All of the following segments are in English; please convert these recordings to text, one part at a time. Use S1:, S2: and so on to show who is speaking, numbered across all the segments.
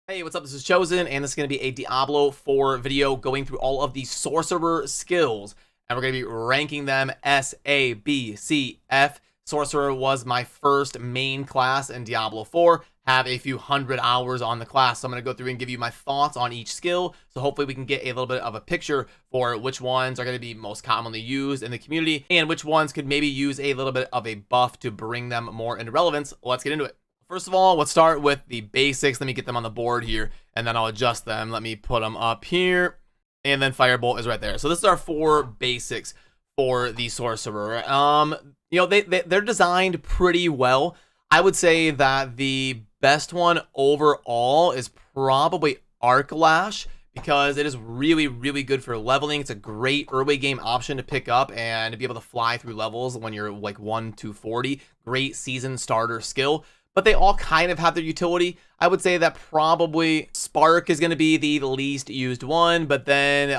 S1: Hey, what's up? This is Chosen, and this is going to be a Diablo 4 video going through all of the Sorcerer skills, and we're going to be ranking them S, A, B, C, F. Sorcerer was my first main class in Diablo 4, have a few hundred hours on the class, so I'm going to go through and give you my thoughts on each skill, so hopefully we can get a little bit of a picture for which ones are going to be most commonly used in the community, and which ones could maybe use a little bit of a buff to bring them more into relevance. Let's get into it. First of all, let's start with the basics. Let me get them on the board here, and then I'll adjust them. Let me put them up here, and then Firebolt is right there. So this is our 4 basics for the Sorcerer. They're designed pretty well. I would say that the best one overall is probably Arc Lash, because it is really, really good for leveling. It's a great early game option to pick up and to be able to fly through levels when you're like 1 to 40. Great season starter skill. But they all kind of have their utility. I would say that probably Spark is going to be the least used one, but then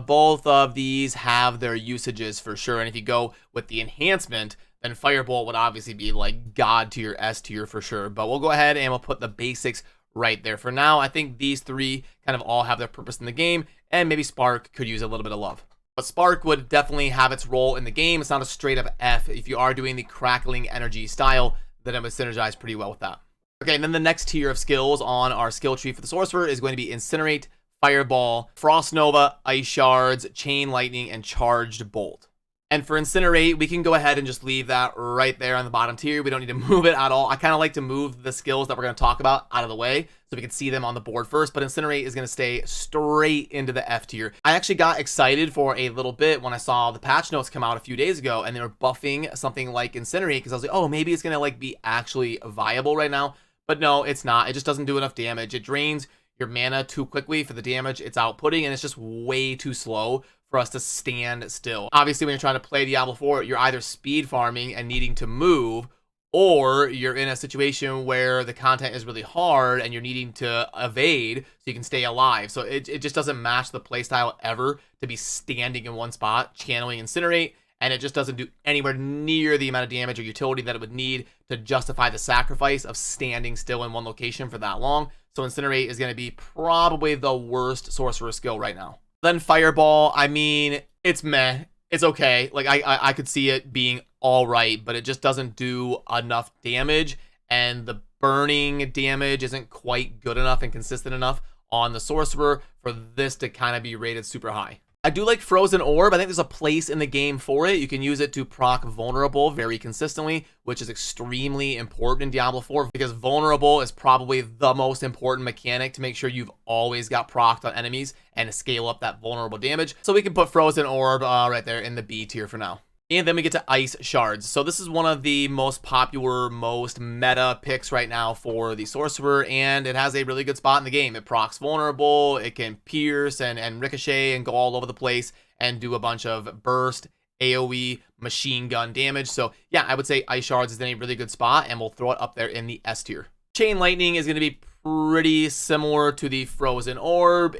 S1: both of these have their usages for sure. And if you go with the enhancement, then Firebolt would obviously be like God tier, S tier for sure. But we'll go ahead and we'll put the basics right there. For now, I think these 3 kind of all have their purpose in the game, and maybe Spark could use a little bit of love. But Spark would definitely have its role in the game. It's not a straight up F if you are doing the crackling energy style. Then it would synergize pretty well with that. Okay, and then the next tier of skills on our skill tree for the Sorcerer is going to be Incinerate, Fireball, Frost Nova, Ice Shards, Chain Lightning, and Charged Bolt. And for Incinerate, we can go ahead and just leave that right there on the bottom tier. We don't need to move it at all. I kind of like to move the skills that we're going to talk about out of the way so we can see them on the board first. But Incinerate is going to stay straight into the F tier. I actually got excited for a little bit when I saw the patch notes come out a few days ago and they were buffing something like Incinerate, because I was like, oh, maybe it's going to like be actually viable right now. But no, it's not. It just doesn't do enough damage. It drains your mana too quickly for the damage it's outputting, and it's just way too slow for us to stand still. Obviously, when you're trying to play Diablo 4, you're either speed farming and needing to move, or you're in a situation where the content is really hard and you're needing to evade so you can stay alive. So it just doesn't match the playstyle ever to be standing in one spot, channeling Incinerate, and it just doesn't do anywhere near the amount of damage or utility that it would need to justify the sacrifice of standing still in one location for that long. So Incinerate is going to be probably the worst Sorcerer skill right now. Then Fireball, I mean, it's meh. It's okay. Like, I could see it being all right, but it just doesn't do enough damage, and the burning damage isn't quite good enough and consistent enough on the Sorcerer for this to kind of be rated super high. I do like Frozen Orb. I think there's a place in the game for it. You can use it to proc Vulnerable very consistently, which is extremely important in Diablo 4, because Vulnerable is probably the most important mechanic to make sure you've always got procced on enemies and to scale up that vulnerable damage. So we can put Frozen Orb right there in the B tier for now. And then we get to Ice Shards. So this is one of the most popular, most meta picks right now for the Sorcerer, and it has a really good spot in the game. It procs Vulnerable, it can pierce and ricochet and go all over the place and do a bunch of burst, AoE, machine gun damage. So yeah, I would say Ice Shards is in a really good spot, and we'll throw it up there in the S tier. Chain Lightning is going to be pretty similar to the Frozen Orb.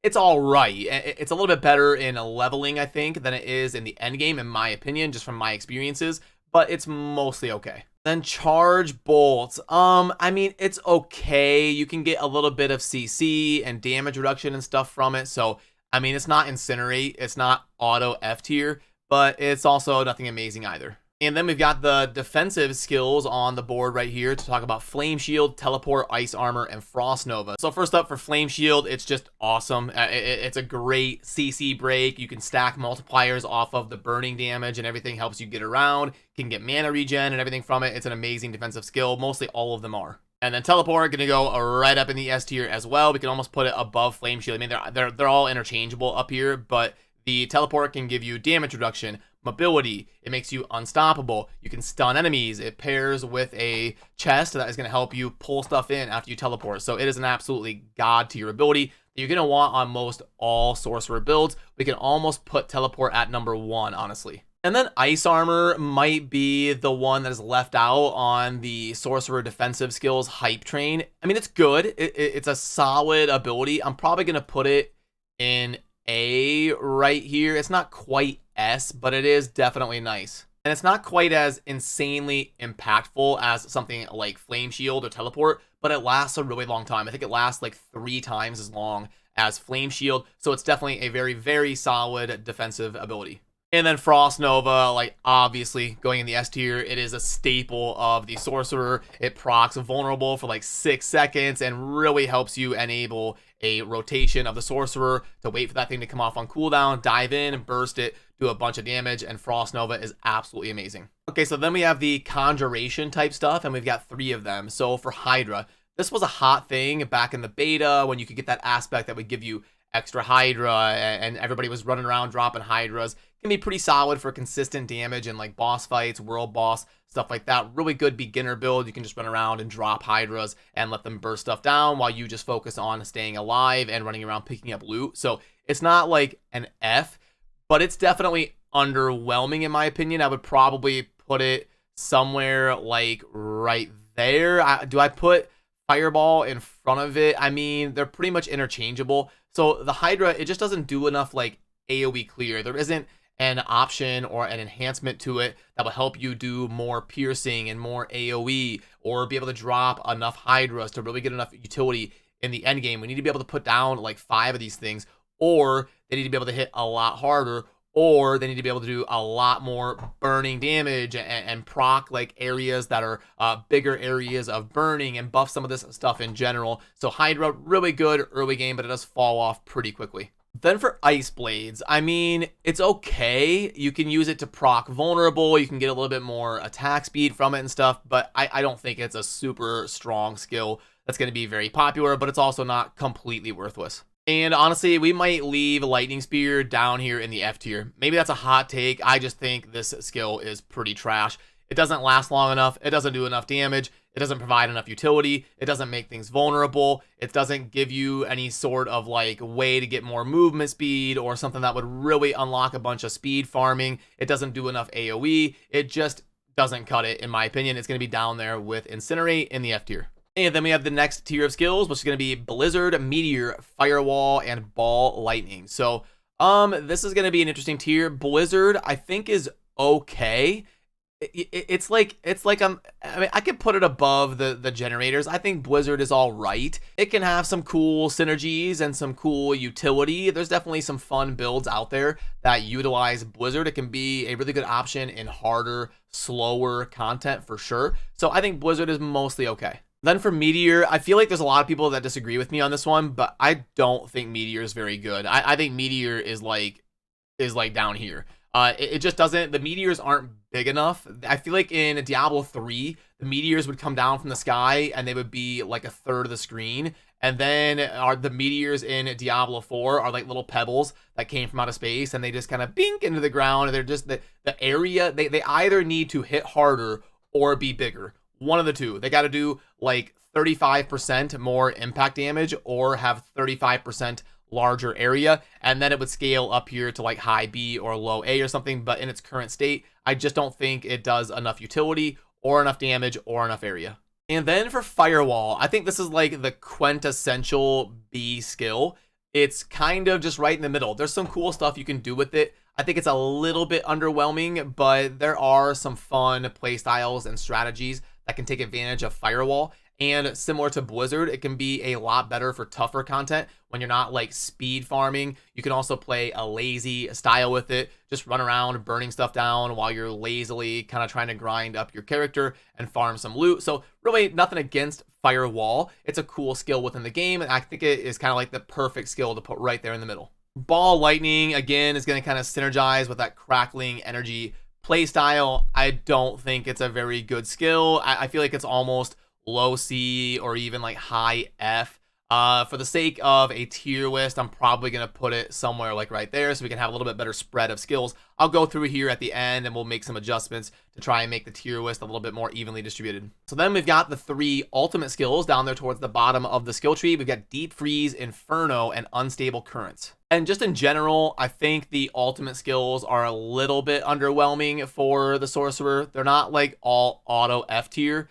S1: It's all right. It's a little bit better in leveling, I think, than it is in the end game, in my opinion, just from my experiences, but it's mostly okay. Then Charge Bolt. I mean, it's okay. You can get a little bit of CC and damage reduction and stuff from it. So, I mean, it's not Incinerate. It's not auto F tier, but it's also nothing amazing either. And then we've got the defensive skills on the board right here to talk about Flame Shield, Teleport, Ice Armor, and Frost Nova. So first up for Flame Shield, it's just awesome. It's a great CC break. You can stack multipliers off of the burning damage, and everything helps you get around. You can get mana regen and everything from it. It's an amazing defensive skill. Mostly all of them are. And then Teleport, going to go right up in the S tier as well. We can almost put it above Flame Shield. I mean, they're all interchangeable up here, but the Teleport can give you damage reduction, mobility, it makes you unstoppable, you can stun enemies, it pairs with a chest that is going to help you pull stuff in after you teleport. So it is an absolutely god tier ability that you're going to want on most all Sorcerer builds. We can almost put Teleport at number 1, honestly. And then Ice Armor might be the one that is left out on the Sorcerer defensive skills hype train. I mean, it's good. It's a solid ability. I'm probably going to put it in A right here. It's not quite S, but it is definitely nice. And it's not quite as insanely impactful as something like Flame Shield or Teleport, but it lasts a really long time. I think it lasts like 3 times as long as Flame Shield, so it's definitely a very, very solid defensive ability. And then Frost Nova, like obviously going in the S tier, it is a staple of the Sorcerer. It procs vulnerable for like 6 seconds and really helps you enable a rotation of the Sorcerer to wait for that thing to come off on cooldown, dive in, burst it, do a bunch of damage, and Frost Nova is absolutely amazing. Okay, so then we have the Conjuration type stuff, and we've got 3 of them. So for Hydra, this was a hot thing back in the beta when you could get that aspect that would give you extra Hydra, and everybody was running around dropping Hydras. Can be pretty solid for consistent damage in like boss fights, world boss, stuff like that. Really good beginner build. You can just run around and drop Hydras and let them burst stuff down while you just focus on staying alive and running around picking up loot. So it's not like an F, but it's definitely underwhelming in my opinion. I would probably put it somewhere like right there. Do I put Fireball in front of it? I mean, they're pretty much interchangeable. So the Hydra, it just doesn't do enough like AoE clear. There isn't an option or an enhancement to it that will help you do more piercing and more AoE, or be able to drop enough Hydras to really get enough utility in the end game. We need to be able to put down like 5 of these things, or they need to be able to hit a lot harder, or they need to be able to do a lot more burning damage and proc like areas that are bigger areas of burning and buff some of this stuff in general. So Hydra, really good early game, but it does fall off pretty quickly. Then for Ice Blades, I mean, it's okay. You can use it to proc vulnerable. You can get a little bit more attack speed from it and stuff, but I don't think it's a super strong skill that's going to be very popular, but it's also not completely worthless. And honestly, we might leave Lightning Spear down here in the F tier. Maybe that's a hot take. I just think this skill is pretty trash. It doesn't last long enough. It doesn't do enough damage. It doesn't provide enough utility. It doesn't make things vulnerable. It doesn't give you any sort of like way to get more movement speed or something that would really unlock a bunch of speed farming. It doesn't do enough AoE. It just doesn't cut it, in my opinion. It's going to be down there with Incinerate in the F tier. And then we have the next tier of skills, which is going to be Blizzard, Meteor, Firewall, and Ball Lightning. So this is going to be an interesting tier. Blizzard, I think, is okay. It's like I mean, I could put it above the generators. I think Blizzard is all right. It can have some cool synergies and some cool utility. There's definitely some fun builds out there that utilize Blizzard. It can be a really good option in harder, slower content for sure. So I think Blizzard is mostly okay. Then for Meteor, I feel like there's a lot of people that disagree with me on this one, but I don't think Meteor is very good. I think Meteor is like down here. It just doesn't, the meteors aren't big enough. I feel like in Diablo 3, the meteors would come down from the sky and they would be like a third of the screen. And then the meteors in Diablo 4 are like little pebbles that came from outer space, and they just kind of bink into the ground. And they're just the area, they either need to hit harder or be bigger. One of the two. They got to do like 35% more impact damage or have 35% larger area, and then it would scale up here to like high B or low A or something. But in its current state, I just don't think it does enough utility or enough damage or enough area. And then for Firewall, I think this is like the quintessential B skill. It's kind of just right in the middle. There's some cool stuff you can do with it. I think it's a little bit underwhelming, but there are some fun playstyles and strategies that can take advantage of Firewall. And similar to Blizzard, it can be a lot better for tougher content when you're not like speed farming. You can also play a lazy style with it. Just run around burning stuff down while you're lazily kind of trying to grind up your character and farm some loot. So really nothing against Firewall. It's a cool skill within the game, and I think it is kind of like the perfect skill to put right there in the middle. Ball Lightning, again, is going to kind of synergize with that crackling energy playstyle. I don't think it's a very good skill. I feel like it's almost low C or even like high F. For the sake of a tier list, I'm probably going to put it somewhere like right there so we can have a little bit better spread of skills. I'll go through here at the end and we'll make some adjustments to try and make the tier list a little bit more evenly distributed. So then we've got the 3 ultimate skills down there towards the bottom of the skill tree. We've got Deep Freeze, Inferno, and Unstable Currents. And just in general, I think the ultimate skills are a little bit underwhelming for the Sorcerer. They're not like all auto F tier.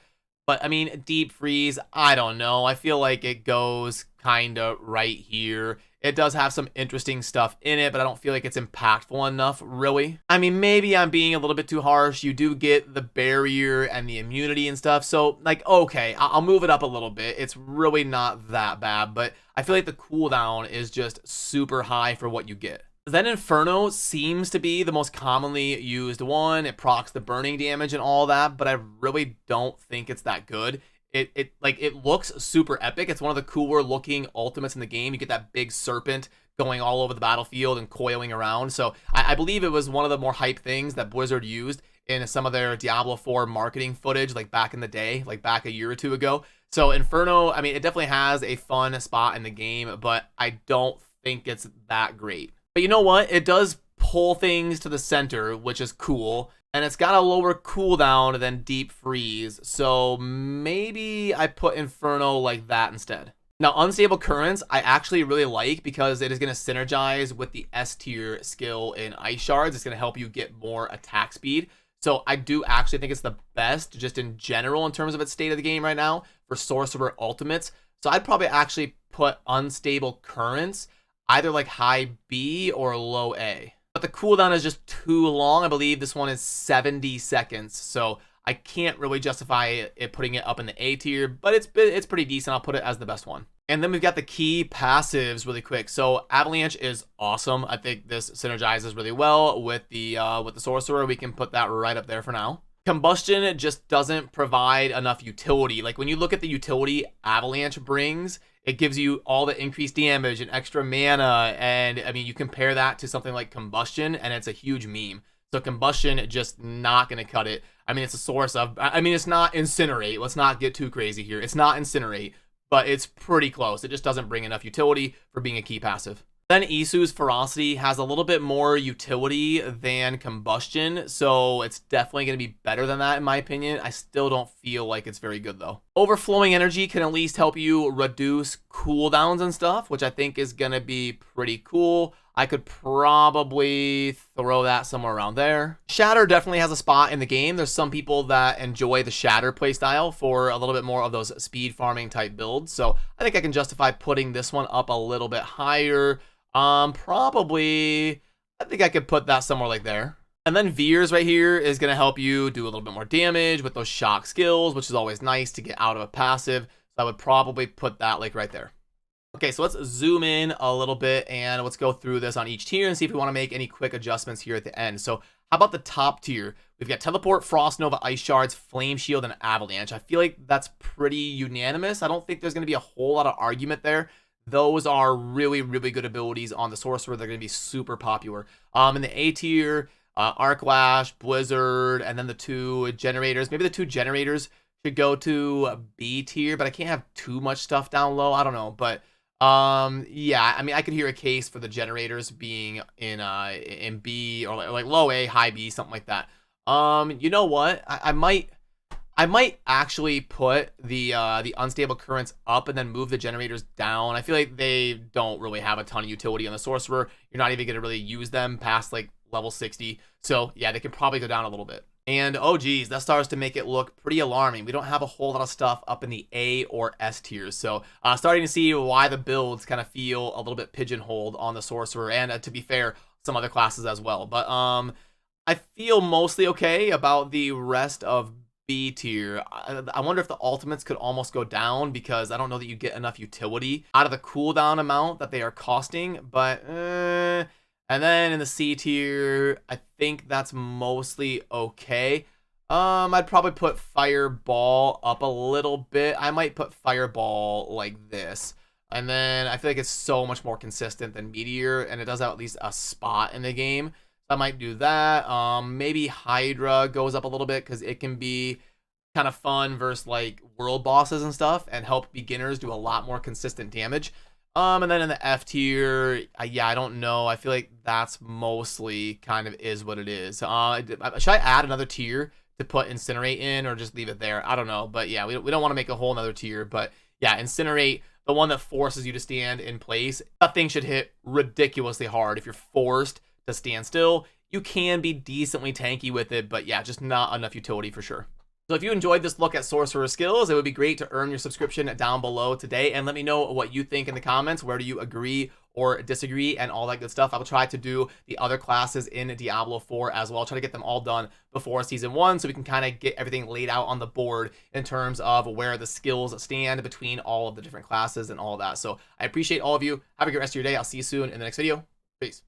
S1: But I mean, Deep Freeze, I don't know. I feel like it goes kind of right here. It does have some interesting stuff in it, but I don't feel like it's impactful enough, really. I mean, maybe I'm being a little bit too harsh. You do get the barrier and the immunity and stuff. So, like, okay, I'll move it up a little bit. It's really not that bad, but I feel like the cooldown is just super high for what you get. Then Inferno seems to be the most commonly used one. It procs the burning damage and all that, but I really don't think it's that good. It looks super epic. It's one of the cooler looking ultimates in the game. You get that big serpent going all over the battlefield and coiling around. So I believe it was one of the more hype things that Blizzard used in some of their Diablo 4 marketing footage, like back in the day, like back a year or two ago. So Inferno, I mean, it definitely has a fun spot in the game, but I don't think it's that great. But you know what? It does pull things to the center, which is cool. And it's got a lower cooldown than Deep Freeze. So maybe I put Inferno like that instead. Now, Unstable Currents, I actually really like because it is going to synergize with the S tier skill in Ice Shards. It's going to help you get more attack speed. So I do actually think it's the best just in general in terms of its state of the game right now for Sorcerer Ultimates. So I'd probably actually put Unstable Currents either like high B or low A. But the cooldown is just too long. I believe this one is 70 seconds. So I can't really justify it putting it up in the A tier, but it's pretty decent. I'll put it as the best one. And then we've got the key passives really quick. So Avalanche is awesome. I think this synergizes really well with the Sorcerer. We can put that right up there for now. Combustion just doesn't provide enough utility. Like when you look at the utility Avalanche brings, it gives you all the increased damage and extra mana. And I mean, you compare that to something like Combustion and it's a huge meme. So Combustion just not going to cut it. I mean, it's a source of, I mean, it's not Incinerate. Let's not get too crazy here. It's not Incinerate, but it's pretty close. It just doesn't bring enough utility for being a key passive. Then Isu's Ferocity has a little bit more utility than Combustion, so it's definitely going to be better than that in my opinion. I still don't feel like it's very good though. Overflowing Energy can at least help you reduce cooldowns and stuff, which I think is going to be pretty cool. I could probably throw that somewhere around there. Shatter definitely has a spot in the game. There's some people that enjoy the Shatter playstyle for a little bit more of those speed farming type builds, so I think I can justify putting this one up a little bit higher. Probably, I think I could put that somewhere like there. And then Veers right here is going to help you do a little bit more damage with those shock skills, which is always nice to get out of a passive. So I would probably put that like right there. Okay, so let's zoom in a little bit and let's go through this on each tier and see if we want to make any quick adjustments here at the end. So how about the top tier? We've got Teleport, Frost Nova, Ice Shards, Flame Shield, and Avalanche. I feel like that's pretty unanimous. I don't think there's going to be a whole lot of argument there. Those are really, really good abilities on the Sorcerer. They're going to be super popular. In the A tier, Arc Lash, Blizzard, and then the two generators. Maybe the two generators should go to B tier, but I can't have too much stuff down low. I don't know, but yeah, I mean, I could hear a case for the generators being in B or like low A, high B, something like that. You know what? I might actually put the unstable currents up and then move the generators down. I feel like they don't really have a ton of utility on the Sorcerer. You're not even going to really use them past like level 60. So yeah, they can probably go down a little bit. And oh geez, that starts to make it look pretty alarming. We don't have a whole lot of stuff up in the A or S tiers. So starting to see why the builds kind of feel a little bit pigeonholed on the Sorcerer. And to be fair, some other classes as well. But I feel mostly okay about the rest of B tier. I wonder if the ultimates could almost go down because I don't know that you get enough utility out of the cooldown amount that they are costing, but and then in the C tier, I think that's mostly okay. I'd probably put Fireball up a little bit. I might put Fireball like this. And then I feel like it's so much more consistent than Meteor, and it does have at least a spot in the game. I might do that. Maybe Hydra goes up a little bit because it can be kind of fun versus like world bosses and stuff and help beginners do a lot more consistent damage. And then in the F tier, yeah, I don't know. I feel like that's mostly kind of is what it is. Should I add another tier to put Incinerate in or just leave it there? I don't know. But yeah, we don't want to make a whole another tier. But yeah, Incinerate, the one that forces you to stand in place, that thing should hit ridiculously hard if you're forced to stand still. You can be decently tanky with it, but yeah, just not enough utility for sure. So if you enjoyed this look at Sorcerer skills, it would be great to earn your subscription down below today, and let me know what you think in the comments. Where do you agree or disagree and all that good stuff? I will try to do the other classes in Diablo 4 as well. I'll try to get them all done before season 1 so we can kind of get everything laid out on the board in terms of where the skills stand between all of the different classes and all that. So I appreciate all of you. Have a great rest of your day. I'll see you soon in the next video. Peace.